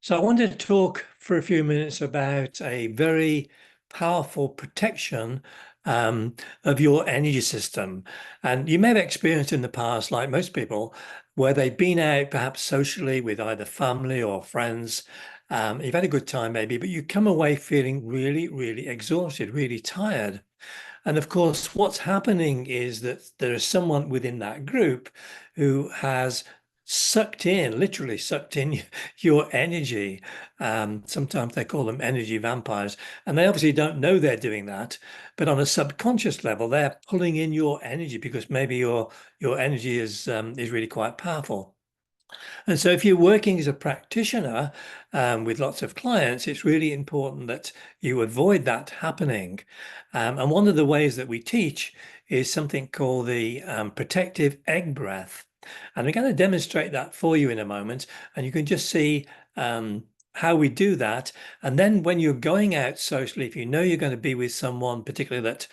So I wanted to talk for a few minutes about a very powerful protection of your energy system. And you may have experienced in the past, like most people, where they've been out perhaps socially with either family or friends. You've had a good time maybe, but you come away feeling really, really exhausted, really tired. And of course, what's happening is that there is someone within that group who has sucked in, literally sucked in your energy. Sometimes they call them energy vampires, and they obviously don't know they're doing that. But on a subconscious level, they're pulling in your energy because maybe your energy is really quite powerful. And so, if you're working as a practitioner with lots of clients, it's really important that you avoid that happening. And one of the ways that we teach is something called the protective egg breath. And we're going to demonstrate that for you in a moment. And you can just see how we do that. And then when you're going out socially, if you know you're going to be with someone, particularly that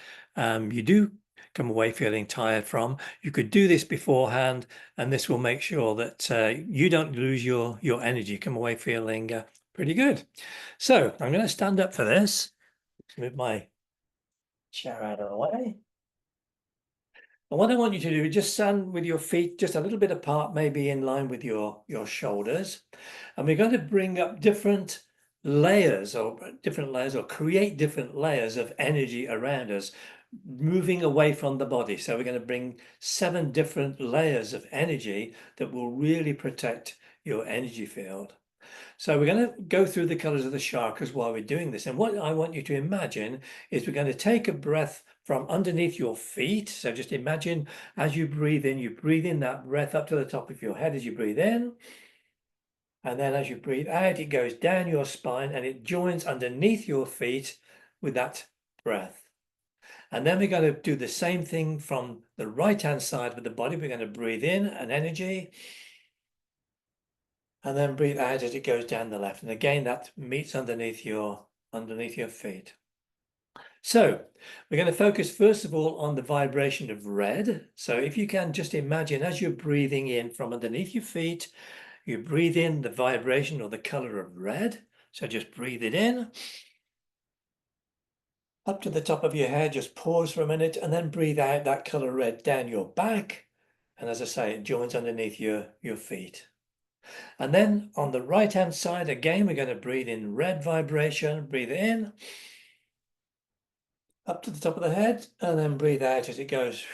you do come away feeling tired from, you could do this beforehand, and this will make sure that you don't lose your energy, come away feeling pretty good. So I'm going to stand up for this, move my chair out of the way. And what I want you to do is just stand with your feet just a little bit apart, maybe in line with your shoulders. And we're going to bring up different layers or create different layers of energy around us, moving away from the body. So we're going to bring 7 different layers of energy that will really protect your energy field. So we're going to go through the colors of the chakras while we're doing this. And what I want you to imagine is we're going to take a breath from underneath your feet. So just imagine as you breathe in that breath up to the top of your head as you breathe in. And then as you breathe out, it goes down your spine and it joins underneath your feet with that breath. And then we're going to do the same thing from the right-hand side of the body. We're going to breathe in an energy and then breathe out as it goes down the left. And again, that meets underneath your feet. So we're going to focus first of all on the vibration of red. So if you can just imagine as you're breathing in from underneath your feet, you breathe in the vibration or the color of red. So just breathe it in. Up to the top of your head, just pause for a minute and then breathe out that color red down your back. And as I say, it joins underneath your feet. And then on the right hand side, again, we're going to breathe in red vibration, breathe in, up to the top of the head, and then breathe out as it goes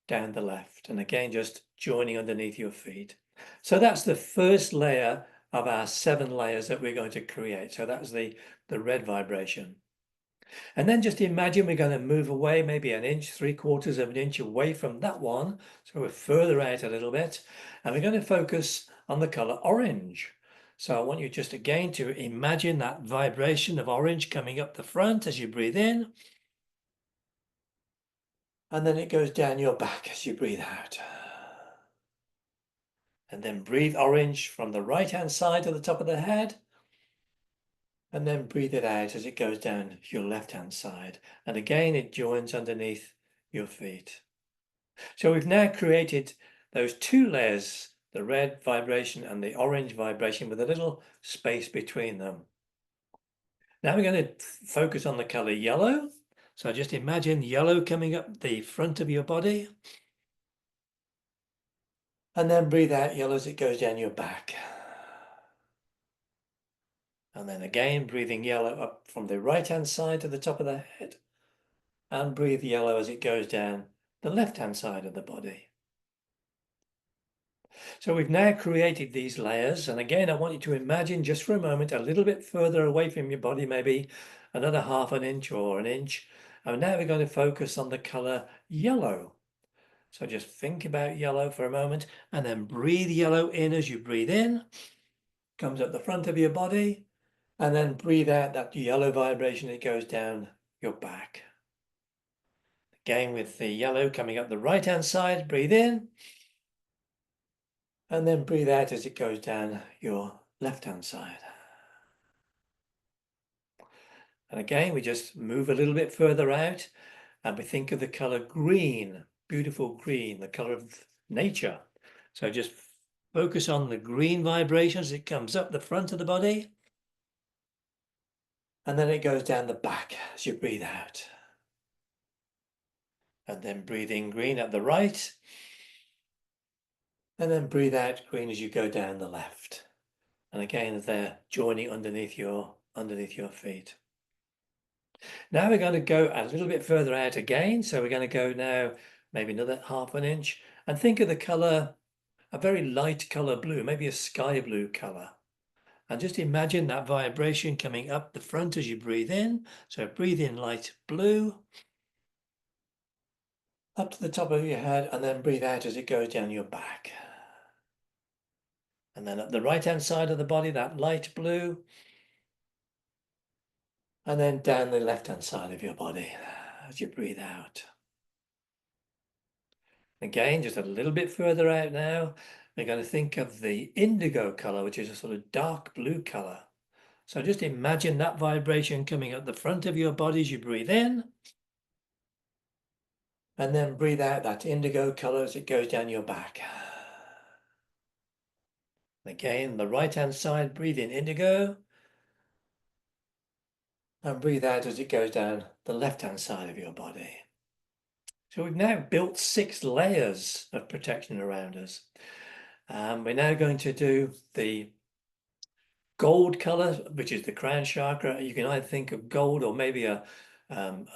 down the left. And again, just joining underneath your feet. So that's the first layer of our 7 layers that we're going to create. So that's the red vibration. And then just imagine we're going to move away maybe an inch, 3/4 of an inch away from that one. So we're further out a little bit. And we're going to focus on the color orange. So I want you just again to imagine that vibration of orange coming up the front as you breathe in. And then it goes down your back as you breathe out. And then breathe orange from the right-hand side to the top of the head. And then breathe it out as it goes down your left-hand side. And again, it joins underneath your feet. So we've now created those 2 layers, the red vibration and the orange vibration with a little space between them. Now we're going to focus on the color yellow. So just imagine yellow coming up the front of your body. And then breathe out yellow as it goes down your back. And then again, breathing yellow up from the right-hand side to the top of the head. And breathe yellow as it goes down the left-hand side of the body. So we've now created these layers. And again, I want you to imagine just for a moment, a little bit further away from your body, maybe another half an inch or an inch. And now we're going to focus on the color yellow. So just think about yellow for a moment and then breathe yellow in as you breathe in. Comes up the front of your body. And then breathe out that yellow vibration. It goes down your back. Again, with the yellow coming up the right-hand side, breathe in. And then breathe out as it goes down your left-hand side. And again, we just move a little bit further out and we think of the color green, beautiful green, the color of nature. So just Focus on the green vibrations. It comes up the front of the body. And then it goes down the back as you breathe out. And then breathe in green at the right. And then breathe out green as you go down the left. And again, they're joining underneath your feet. Now we're going to go a little bit further out again. So we're going to go now maybe another ½ an inch. And think of the color, a very light color blue, maybe a sky blue color. And just imagine that vibration coming up the front as you breathe in. So breathe in light blue, up to the top of your head, and then breathe out as it goes down your back. And then at the right-hand side of the body, that light blue, and then down the left-hand side of your body as you breathe out. Again, just a little bit further out now, we're going to think of the indigo color, which is a sort of dark blue color. So just imagine that vibration coming at the front of your body as you breathe in. And then breathe out that indigo color as it goes down your back. Again, the right-hand side, breathe in indigo. And breathe out as it goes down the left-hand side of your body. So we've now built 6 layers of protection around us. We're now going to do the gold color, which is the crown chakra. You can either think of gold or maybe a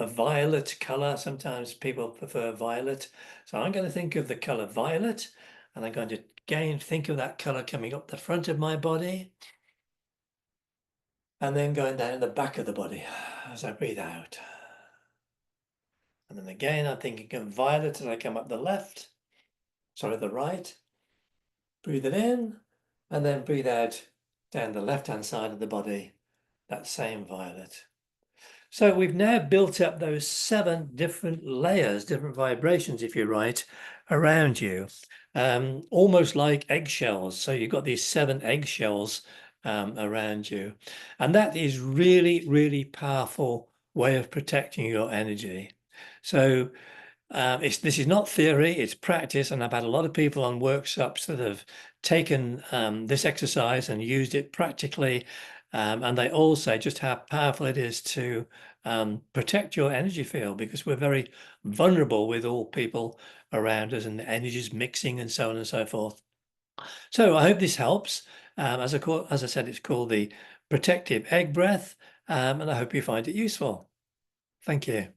violet color. Sometimes people prefer violet. So I'm going to think of the color violet, and I'm going to again think of that color coming up the front of my body and then going down the back of the body as I breathe out. And then again, I'm thinking of violet as I come up the right. Breathe it in, and then breathe out down the left-hand side of the body, that same violet. So we've now built up those 7 different layers, different vibrations, if you write, around you, almost like eggshells. So you've got these 7 eggshells around you. And that is really, really powerful way of protecting your energy. So this is not theory, it's practice, and I've had a lot of people on workshops that have taken this exercise and used it practically, and they all say just how powerful it is to protect your energy field, because we're very vulnerable with all people around us and the energies mixing and so on and so forth. So I hope this helps. As I said, it's called the protective egg breath, and I hope you find it useful. Thank you.